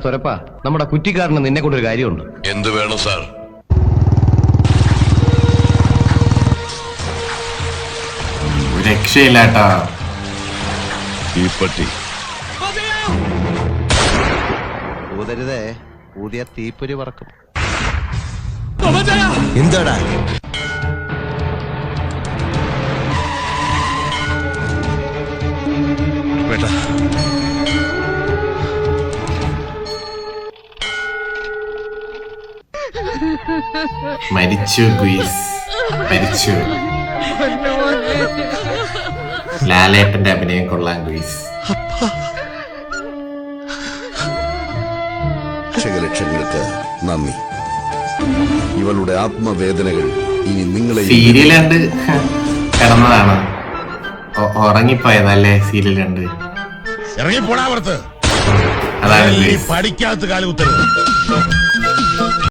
സ്വരപ്പ നമ്മുടെ കുറ്റിക്കാരന് നിന്നെ കൊണ്ടൊരു കാര്യമുണ്ട്. എന്ത് വേണം സാർ? രക്ഷയില്ലാട്ടാ ഈ പട്ടി ഊതരുതേ, ഊതിയ തീപ്പൊരി പറക്കും. എന്താടാ വേട്ടാ, മരിച്ചു ഗുയിസ്, മരിച്ചു. ലാലേട്ടന്റെ അഭിനയം കൊള്ളാൻ ഗുയിസ്. ലക്ഷങ്ങൾക്ക് നന്ദി. ഇവളുടെ ആത്മവേദനകൾ ഇനി നിങ്ങളെ സീരിയൽ കണ്ട് കിടന്നതാണ്, ഉറങ്ങിപ്പോയതല്ലേ സീരിയൽ കണ്ട്. ഇറങ്ങിപ്പോടാ പുറത്ത്. അതാണ് പഠിക്കാത്ത കാലം ഉത്തരവ്.